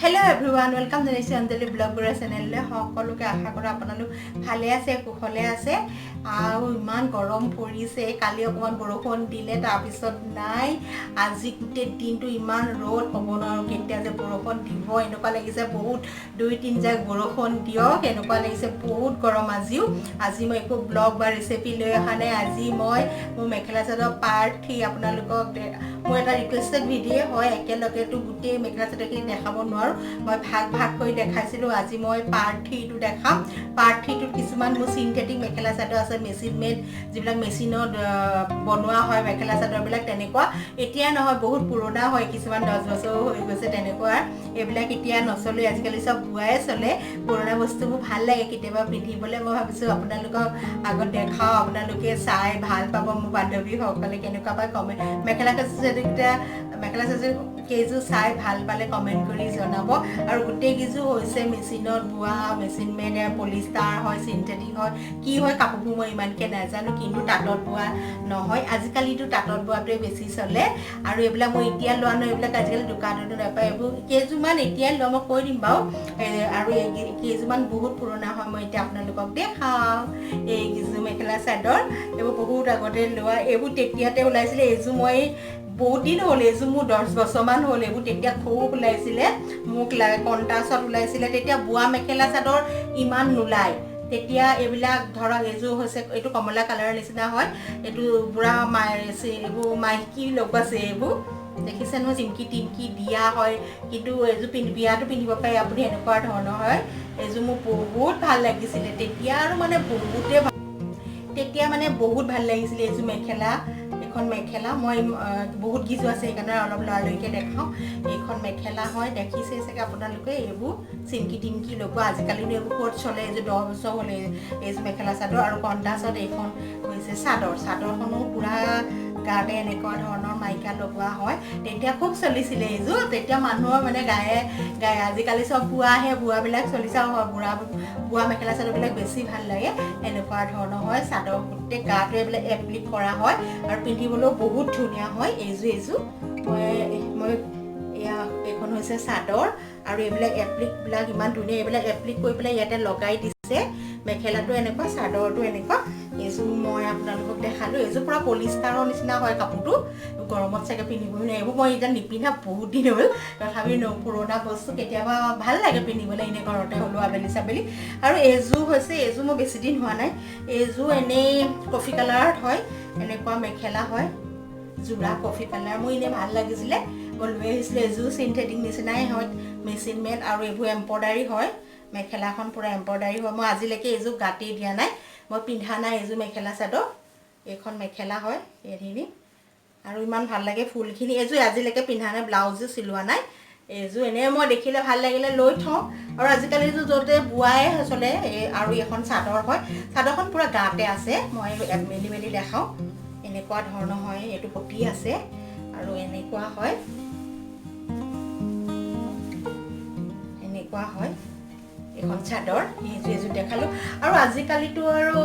Hello everyone, welcome to the Anjali Blog channel. সকলোকে আশা কৰো আপোনালোক ভালে আছে কুশলে আছে আৰু ইমান গৰম পৰিছে কালি অকমান বৰষুণ দিলে তাৰ পিছত নাই আজি গোটেই দিনটো ইমান ৰ'দ হ'ব আৰু কেতিয়া যে বৰষুণ দিব এনেকুৱা লাগিছে বহুত 2-3 জাক বৰষুণ দিয়ক এনেকুৱা লাগিছে বহুত গৰম আজি মই একো ব্লগ বা ৰেচিপি লৈ অহা নাই আজি মই মোৰ মেখেলা চাদৰ পাৰ্ট 3 আপোনালোকক মই এটা ৰিকুৱেষ্টেড ভিডিঅ হয় একেলগে তো গোটেই মেখেলা চাদৰখিনি দেখাব নোৱাৰো মই ভাগ কৰি দেখাইছিলো আজি মই পাৰ্ট 3 টো দেখাম পাৰ্ট 3 টোত কিছুমান মোৰ সিনথেটিক মেখেলা চাদৰ আছে মেচিন মেড যিবিলাক মেচিনত বনোৱা হয় মেখেলা চাদৰ বিলাক তেনেকুৱা এতিয়া নহয় বহুত পুৰণা হয় কিছুমান 10 বছৰ হৈ গৈছে তেনেকুৱা এইবিলাক এতিয়া নচলে আজিকালি সব বুৱাই চলে পুৰণা বস্তুবোৰ ভাল লাগে কেতিয়াবা পিন্ধিবলৈ মই ভাবিছো আপোনালোকক আগত দেখাও আপোনালোকে চাই ভাল পাব মোৰ বান্ধৱী সকলে কেনেকুৱা পায় কমেন্ট মেখেলা চাদৰ কেজু চাই ভাল পালে কমেন্ট কৰি জনাব আৰু গোটেই কিছু হৈছে মেচিনত বুৱা মেচিন মেড পলিষ্টাৰ হয় সিনথেটিক হয় কি হয় কাপোৰবোৰ মই ইমানকে নাজানো কিন্তু তাঁতত বুৱা নহয় আজিকালিটো তাঁতত বুৱাটোৱে বেছি চলে আৰু এইবিলাক মই এতিয়া লোৱা নহয় এইবিলাক আজিকালি দোকানত নাপায় এইবোৰ কেজুমান এতিয়া লম কৈ দিম বাও আৰু কেজুমান বহুত পুৰণা হয় মই এতিয়া আপোনালোকক দেখাও এই কিছু মেখেলা চাদৰ এইবোৰ বহুত আগতে লোৱা এইবোৰ তেতিয়াতে ওলাইছিলে এইজু মই বহুত দিন হ'ল এজু মোৰ 10 বছৰমান হ'ল এইবোৰ তেতিয়া খুব ওলাইছিলে মোক কণ্টাছত ওলাইছিলে তেতিয়া বুৱা মেখেলা চাদৰ ইমান নোলাই তেতিয়া এইবিলাক ধৰক এজু হৈছে এইটো কমলা কালাৰৰ নিচিনা হয় এইটো বুঢ়া মাইছে এইবোৰ মাইকি লগাছে এইবোৰ দেখিছে নহয় জিমকি টিমকি দিয়া হয় কিন্তু এজু বিয়াটো পিন্ধিব পাৰি আপুনি এনেকুৱা ধৰণৰ হয় এজু মোৰ বহুত ভাল লাগিছিলে তেতিয়া আৰু মানে বহুত ভাল লাগিছিলে এজু মেখেলা এখন মেখেলা মই বহুত কিছু আছে সেইকাৰণে অলপ লৰালৈকে দেখাও এইখন মেখেলা হয় দেখিছে চাগে আপোনালোকে এইবোৰ চিমকি টিমকি লগোৱা আজিকালি এইবোৰ ক'ত চলে এই যে 10 বছৰ হ'লে এই মেখেলা চাদৰ আৰু কণ্টাছত এইখন হৈছে চাদৰখনো পুৰা গাতে এনেকুৱা ধৰণৰ মাইকা লগোৱা হয় তেতিয়া খুব চলিছিলে এইযোৰ তেতিয়া মানুহৰ মানে গায়ে আজিকালি সব বুৱাবিলাক চলিছে হয় বুৱা মেখেলা চাদৰবিলাক বেছি ভাল লাগে এনেকুৱা ধৰণৰ হয় চাদৰ গোটেই গাটো এইবিলাক এপ্লিক কৰা হয় আৰু পিন্ধিবলৈও বহুত ধুনীয়া হয় এইযোৰ মই এয়া এখন হৈছে চাদৰ আৰু এইবিলাক এপ্লিকবিলাক ইমান ধুনীয়া এইবিলাক এপ্লিক কৰি পেলাই ইয়াতে লগাই দিছে মেখেলাটো এনেকুৱা চাদৰটো এনেকুৱা এইযোৰ মই আপোনালোকক দেখালো এইযোৰ পুৰা পলিষ্টাৰৰ নিচিনা হয় কাপোৰটো গৰমত চাগে পিন্ধিবই নোৱাৰে এইবোৰ মই এতিয়া নিপিন্ধা বহুত দিন হ'ল তথাপি পুৰণা বস্তু কেতিয়াবা ভাল লাগে পিন্ধিবলৈ এনে ঘৰতে হ'লেও আবেলি চাবেলি আৰু এইযোৰ হৈছে এইযোৰ মই বেছি দিন হোৱা নাই এইযোৰ এনেই কফি কালাৰত হয় এনেকুৱা মেখেলা হয় জোৰা কফি কালাৰ মোৰ এনে ভাল লাগিছিলে মই লৈ আহিছিলে এইযোৰ সিনথেটিক নিচিনাই হয় মেচিন মেড আৰু এইবোৰ এম্ব্ৰইডাৰী হয় মেখেলাখন পুৰা এম্ব্ৰইডাৰী হয় মই আজিলৈকে এইযোৰ গাঁঠি দিয়া নাই মই পিন্ধা নাই এইযোৰ মেখেলা চাদৰ এইখন মেখেলা হয় এইখিনি আৰু ইমান ভাল লাগে ফুলখিনি এইযোৰ আজিলৈকে পিন্ধা নাই ব্লাউজো চিলোৱা নাই এইযোৰ এনে মই দেখিলে ভাল লাগিলে লৈ থওঁ আৰু আজিকালি এইযোৰ য'তে বুৱাই চলে আৰু এখন চাদৰ হয় চাদৰখন পুৰা গাতে আছে মই মেলি দেখাওঁ এনেকুৱা ধৰণৰ হয় এইটো পটি আছে আৰু এনেকুৱা হয় এখন চাদৰ এইযোৰ দেখালো আৰু আজিকালিতো আৰু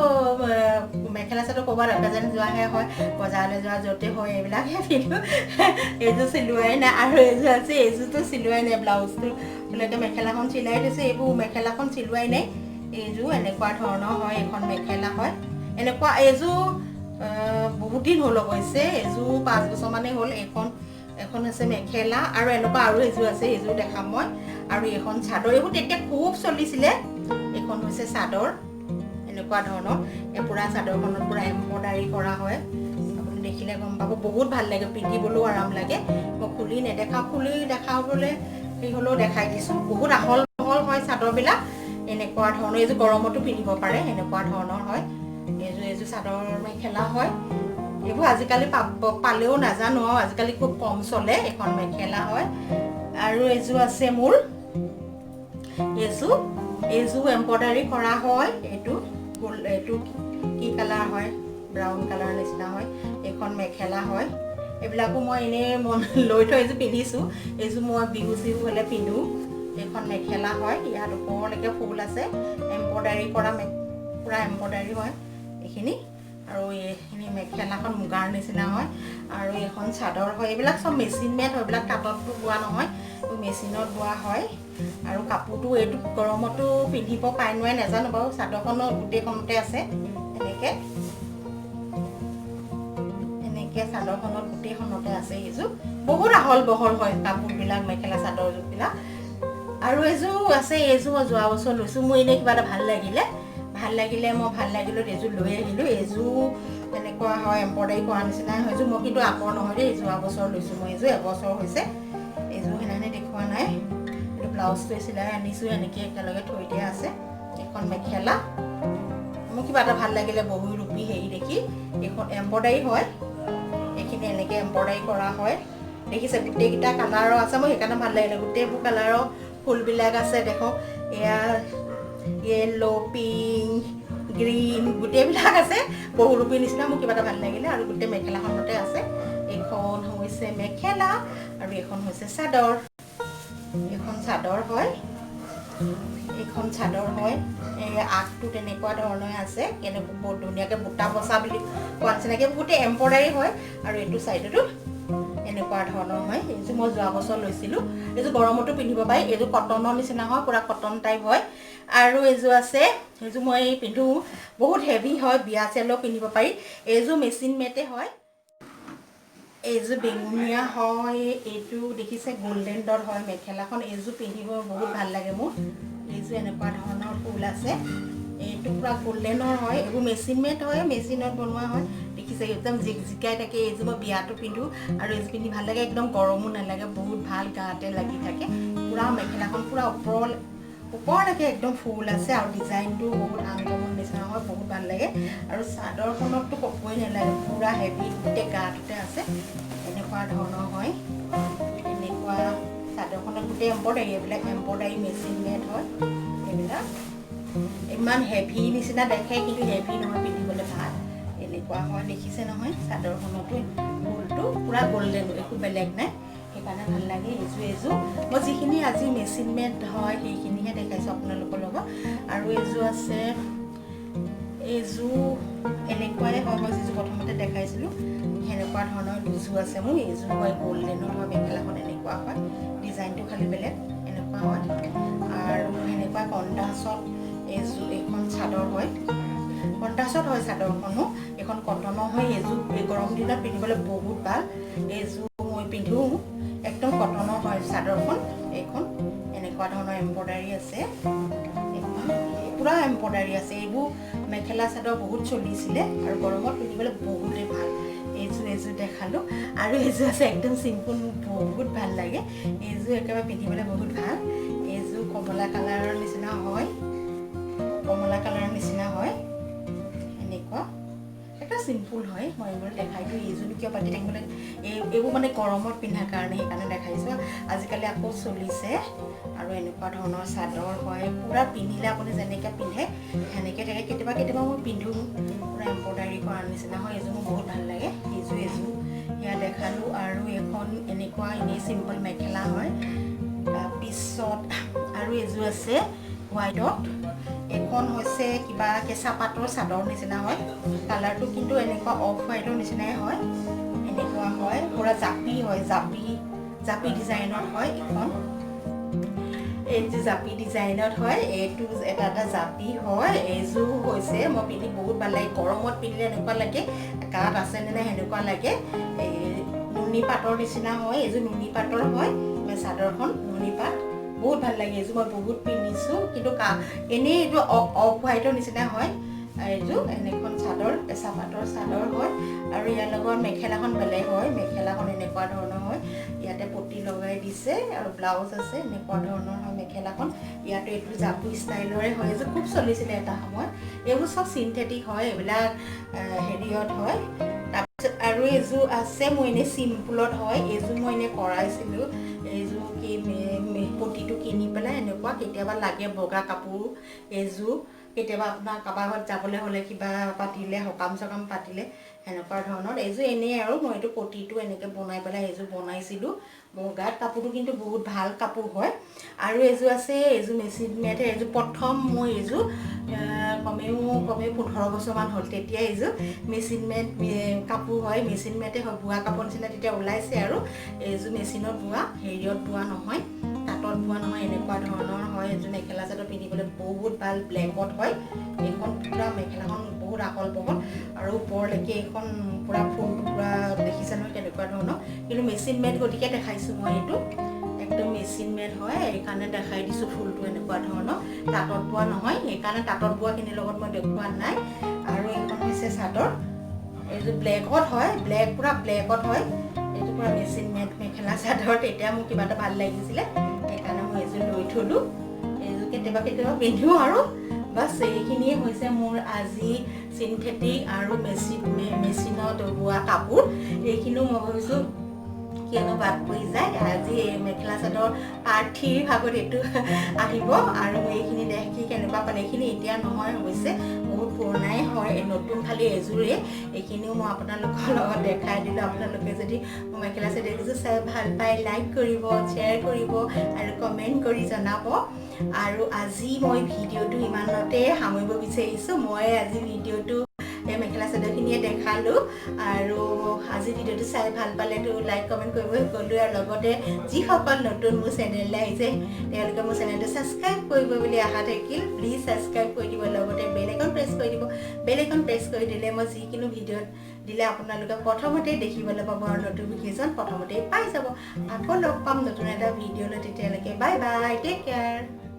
মেখেলা চাদৰ ক'ৰবাত একাজন যোৱাহে হয় বজাৰলৈ যোৱা য'তে হয় এইবিলাকহে পিন্ধো এইযোৰ চিলোৱাই নাই আৰু এইযোৰ আছে এইযোৰতো চিলোৱাই নাই ব্লাউজটো বোলেকে মেখেলাখন চিলাই দিছে এইবোৰ মেখেলাখন চিলোৱাই নাই এইযোৰ এনেকুৱা ধৰণৰ হয় এখন মেখেলা হয় এনেকুৱা এইযোৰ বহুত দিন হ'ল অৱশ্যে এইযোৰ 5 বছৰ মানে হ'ল এখন আছে মেখেলা আৰু এনেকুৱা আৰু এইযোৰ আছে এইযোৰ দেখাম মই আৰু এখন চাদৰ এইবোৰ তেতিয়া খুব চলিছিলে এখন হৈছে চাদৰ এনেকুৱা ধৰণৰ এই পুৰা চাদৰখনত পুৰা এম্ব্ৰইডাৰী কৰা হয় আপুনি দেখিলে গম পাব বহুত ভাল লাগে পিন্ধিবলৈও আৰাম লাগে মই খুলি দেখাবলৈ সেই হ'লেও দেখাই দিছোঁ বহুত আহল বহল হয় চাদৰবিলাক এনেকুৱা ধৰণৰ এইযোৰ গৰমতো পিন্ধিব পাৰে এনেকুৱা ধৰণৰ হয় এইযোৰ চাদৰ মেখেলা হয় এইবোৰ আজিকালি পালেও নাজানো আজিকালি খুব কম চলে এখন মেখেলা হয় আৰু এইযোৰ আছে মোৰ এইযোৰ এম্ব্ৰইডাৰী কৰা হয় এইটো কি কালাৰ হয় ব্ৰাউন কালাৰ নিচিনা হয় এখন মেখেলা হয় এইবিলাকো মই এনে লৈ থৈ এইযোৰ পিন্ধিছোঁ এইযোৰ মই বিহু হ'লে পিন্ধো এখন মেখেলা হয় ইয়াত ওপৰলৈকে ফুল আছে এম্ব্ৰইডাৰী কৰা পুৰা এম্ব্ৰইডাৰী হয় এইখিনি আৰু এইখিনি মেখেলাখন মুগাৰ নিচিনা হয় আৰু এখন চাদৰ হয় এইবিলাক সব মেচিন মেড হয় এইবিলাক তাঁতত বোৱা নহয় মেচিনত বোৱা হয় আৰু কাপোৰটো এইটো গৰমতো পিন্ধিব পাই নোৱাৰে নাজানো বাৰু চাদৰখনৰ গোটেইখনতে আছে এনেকে চাদৰখনত গোটেইখনতে আছে এইযোৰ বহুত আহল বহল হয় কাপোৰবিলাক মেখেলা চাদৰবিলাক আৰু এইযোৰ আছে এইযোৰ মই যোৱা বছৰ লৈছোঁ মোৰ এনেই কিবা এটা ভাল লাগিলে মই ভাল লাগিলোঁ এইযোৰ লৈ আহিলোঁ এইযোৰ তেনেকুৱা হয় এম্ব্ৰইডাৰী কৰা নিচিনাই হয়যোৰ মই কিন্তু আপৰ নহয় দেই যোৱা বছৰ লৈছোঁ মই এইযোৰ এবছৰ হৈছে এইযোৰ সেইদিনাখনি দেখুওৱা নাই এইটো ব্লাউজটো চিলাই আনিছোঁ এনেকৈ একেলগে থৈ দিয়া আছে এখন মেখেলা মোৰ কিবা এটা ভাল লাগিলে বহু ৰূপী হেৰি দেখি এইখন এম্ব্ৰইডাৰী হয় এইখিনি এনেকৈ এম্ব্ৰইডাৰী কৰা হয় দেখিছে গোটেইকেইটা কালাৰৰ আছে মই সেইকাৰণে ভাল লাগিলে গোটেইবোৰ কালাৰৰ ফুলবিলাক আছে দেখো এয়া য়েল্লো পিংক গ্ৰীণ গোটেইবিলাক আছে বহুৰূপী নিচিনা মোৰ কিবা এটা ভাল লাগিলে আৰু গোটেই মেখেলাখনতে আছে এইখন হৈছে মেখেলা আৰু এইখন হৈছে চাদৰ এইখন চাদৰ হয় এই আগটো তেনেকুৱা ধৰণৰ আছে কেনেকুৱা বহুত ধুনীয়াকৈ বুটা বচা বুলি কোৱা নিচিনাকৈ গোটেই এম্ব্ৰইডাৰী হয় আৰু এইটো চাইডতো এনেকুৱা ধৰণৰ হয় এইযোৰ মই যোৱা বছৰ লৈছিলোঁ এইযোৰ গৰমতো পিন্ধিব পাৰি এইযোৰ কটনৰ নিচিনা হয় পুৰা কটন টাইপ হয় আৰু এইযোৰ আছে এইযোৰ মই পিন্ধো বহুত হেভি হয় বিয়া চেলেও পিন্ধিব পাৰি এইযোৰ মেচিন মেটে হয় এইযোৰ বেঙুনীয়া হয় এইটো দেখিছে গল্ডেন ডট হয় মেখেলাখন এইযোৰ পিন্ধিব বহুত ভাল লাগে মোৰ এইযোৰ এনেকুৱা ধৰণৰ ফুল আছে এইটো পুৰা গল্ডেনৰ হয় এইবোৰ মেচিন মেড হয় মেচিনত বনোৱা হয় দেখিছে একদম জিকজিকাই থাকে এইযোৰ মই বিয়াটো পিন্ধো আৰু এইযোৰ পিন্ধি ভাল লাগে একদম গৰমো নালাগে বহুত ভাল গাতে লাগি থাকে পুৰা মেখেলাখন পুৰা ওপৰলৈকে একদম ফুল আছে আৰু ডিজাইনটো বহুত আনকমন নিচিনা হয় বহুত ভাল লাগে আৰু চাদৰখনততো ক'বই নালাগে পুৰা হেভি গোটেই গাটোতে আছে এনেকুৱা ধৰণৰ হয় এনেকুৱা চাদৰখনত গোটেই এম্ব্ৰইডাৰী এইবিলাক এম্ব্ৰইডাৰী মেচিন মেড হয় এইবিলাক ইমান হেভি নিচিনা দেখে কিন্তু হেভি নহয় পিন্ধিবলৈ ভাল এনেকুৱা হয় দেখিছে নহয় চাদৰখনতো ফুলটো পুৰা গল্ডেন একো বেলেগ নাই সেইকাৰণে ভাল লাগে এইযোৰ মই যিখিনি আজি মেচিন মেড হয় সেইখিনিহে দেখাইছোঁ আপোনালোকৰ লগত আৰু এইযোৰ আছে এইযোৰ এনেকুৱাই হয় মই যিযোৰ প্ৰথমতে দেখাইছিলোঁ সেনেকুৱা ধৰণৰ দুযোৰ আছে মোৰ এইযোৰ হয় গল্ডেনৰ হয় মেখেলাখন এনেকুৱা হয় ডিজাইনটো খালি বেলেগ এনেকুৱা হয় আৰু সেনেকুৱা কণ্ট্ৰাষ্টত এইখন চাদৰ হয় কণ্ট্ৰাষ্টত হয় চাদৰখনো এইখন কটনৰ হয় এইযোৰ এই গৰম দিনত পিন্ধিবলৈ বহুত ভাল এইযোৰ মই পিন্ধো একদম কটনৰ হয় চাদৰখন এইখন এনেকুৱা ধৰণৰ এম্ব্ৰইডাৰী আছে এইখন পুৰা এম্ব্ৰইডাৰী আছে এইবোৰ মেখেলা চাদৰ বহুত চলিছিলে আৰু গৰমত পিন্ধিবলৈ বহুতেই ভাল এইযোৰ দেখালোঁ আৰু এইযোৰ আছে একদম চিম্পুল মোক বহুত ভাল লাগে এইযোৰ একেবাৰে পিন্ধিবলৈ বহুত ভাল এইযোৰ কমলা কালাৰৰ নিচিনা হয় এনেকুৱা এটা চিম্পুল হয় মই এইবোৰ দেখাই দিওঁ এইযোৰ কিয় পাতি থাকিবলৈ এইবোৰ মানে গৰমত পিন্ধাৰ কাৰণে সেইকাৰণে দেখাইছোঁ আজিকালি আকৌ চলিছে আৰু এনেকুৱা ধৰণৰ চাদৰ হয় পুৰা পিন্ধিলে আপুনি যেনেকৈ পিন্ধে সেনেকৈ থাকে কেতিয়াবা মই পিন্ধো পুৰা এম্ব্ৰইডাৰী কৰাৰ নিচিনা হয় এইযোৰ মোৰ বহুত ভাল লাগে এইযোৰ সেয়া দেখালোঁ আৰু এখন এনেকুৱা এনেই চিম্পল মেখেলা হয় তাৰপিছত আৰু এইযোৰ আছে হোৱাইটত এইখন হৈছে কিবা কেঁচা পাতৰ চাদৰ নিচিনা হয় কালাৰটো কিন্তু এনেকুৱা অফ হোৱাইটৰ নিচিনাই হয় এনেকুৱা হয় পুৰা জাপি হয় জাপি ডিজাইনত হয় এইখন এইযোৰ জাপি ডিজাইনত হয় এইটো এটা জাপি হয় এইযোৰ হৈছে মই পিন্ধি বহুত ভাল লাগে গৰমত পিন্ধিলে এনেকুৱা লাগে গাত আছেনে নাই সেনেকুৱা লাগে এই নুনি পাটৰ নিচিনা হয় এইযোৰ নুনি পাটৰ হয় চাদৰখন নুনি পাট বহুত ভাল লাগে এইযোৰ মই বহুত পিন্ধিছোঁ কিন্তু এনেই এইটো অফ হোৱাইটৰ নিচিনা হয় এইযোৰ এনেখন চাদৰ কেঁচা পাটৰ চাদৰ হয় আৰু ইয়াৰ লগত মেখেলাখন বেলেগ হয় মেখেলাখন এনেকুৱা ধৰণৰ হয় ইয়াতে পটি লগাই দিছে আৰু ব্লাউজ আছে এনেকুৱা ধৰণৰ হয় মেখেলাখন ইয়াতে এইটো জাপি ষ্টাইলৰে হয় এইযোৰ খুব চলিছিলে এটা সময়ত এইবোৰ চব চিন্থেটিক হয় এইবিলাক হেৰিয়ত হয় তাৰপিছত আৰু এইযোৰ আছে মই এনেই চিম্পুলত হয় এইযোৰ মই এনেই কৰাইছিলোঁ এইযোৰ কি পটিটো কিনি পেলাই এনেকুৱা কেতিয়াবা লাগে বগা কাপোৰ এইযোৰ কেতিয়াবা আপোনাৰ কাৰোবাৰ ঘৰত যাবলৈ হ'লে কিবা পাতিলে সকাম চকাম পাতিলে সেনেকুৱা ধৰণৰ এইযোৰ এনেই আৰু মই এইটো পটিটো এনেকৈ বনাই পেলাই এইযোৰ বনাইছিলোঁ বগাত কাপোৰটো কিন্তু বহুত ভাল কাপোৰ হয় আৰু এযোৰ আছে এযোৰ মেচিন মেড এযোৰ প্ৰথম মই এযোৰ কমেও 15 বছৰমান হ'ল তেতিয়া এযোৰ মেচিন মেড কাপোৰ হয় মেচিন মেডে হয় বোৱা কাপোৰ নিচিনা তেতিয়া ওলাইছে আৰু এযোৰ মেচিনত বোৱা হেৰিয়ত বোৱা নহয় তাঁতত বোৱা নহয় এনেকুৱা ধৰণৰ হয় এযোৰ মেখেলা চাদৰ পিন্ধিবলৈ বহুত ভাল ব্লেকত হয় এইখন পুৰা মেখেলাখন বহুত আহল বহল আৰু ওপৰলৈকে এইখন পুৰা ফুলটো পুৰা দেখিছে নহয় কেনেকুৱা ধৰণৰ কিন্তু মেচিন মেড গতিকে দেখাইছোঁ মই এইটো একদম মেচিন মেড হয় এইকাৰণে দেখাই দিছোঁ ফুলটো এনেকুৱা ধৰণৰ তাঁতত বোৱা নহয় সেইকাৰণে তাঁতত বোৱাখিনিৰ লগত মই দেখুওৱা নাই আৰু এইখন হৈছে চাদৰ এইযোৰ ব্লেকত হয় পুৰা ব্লেকত হয় এইটো পুৰা মেচিন মেড মেখেলা চাদৰ তেতিয়া মোৰ কিবা এটা ভাল লাগিছিলে সেইকাৰণে মই এইযোৰ লৈ থলোঁ এইযোৰ কেতিয়াবা পিন্ধোঁ আৰু বাছ এইখিনিয়ে হৈছে মোৰ আজি চিন্থেটিক আৰু মেচিনত বোৱা কাপোৰ এইখিনিও মই ভাবিছোঁ কিয়নো বাদ পৰি যায় আজি এই মেখেলা চাদৰ পাৰ্থিৰ ভাগত এইটো আহিব আৰু এইখিনি দেখি কেনেকুৱা পালে এইখিনি এতিয়া নহয় হৈছে বহুত পুৰণাই হয় নতুন খালি এযোৰে এইখিনিও মই আপোনালোকৰ লগত দেখাই দিলোঁ আপোনালোকে যদি মই মেখেলা চাদৰ দেখিছোঁ চাই ভাল পাই লাইক কৰিব শ্বেয়াৰ কৰিব আৰু কমেণ্ট কৰি জনাব আৰু আজি মই ভিডিঅ'টো ইমানতে সামৰিব বিচাৰিছোঁ মই আজি ভিডিঅ'টো এই মেখেলা চাদৰখিনিয়ে দেখালোঁ আৰু আজি ভিডিঅ'টো চাই ভাল পালেতো লাইক কমেণ্ট কৰিব ক'লোঁ আৰু লগতে যিসকল নতুন মোৰ চেনেললৈ আহিছে তেওঁলোকে মোৰ চেনেলটো ছাবস্ক্ৰাইব কৰিব বুলি আশা থাকিল প্লিজ ছাবস্ক্ৰাইব কৰি দিব লগতে বেল আইকন প্ৰেছ কৰি দিব বেল আইকন প্ৰেছ কৰি দিলে মই যিকোনো ভিডিঅ'ত দিলে আপোনালোকে প্ৰথমতেই দেখিবলৈ পাব আৰু নটিফিকেশ্যন প্ৰথমতেই পাই যাব আকৌ লগ পাম নতুন এটা ভিডিঅ'লৈ তেতিয়ালৈকে বাই বাই টেক কেয়াৰ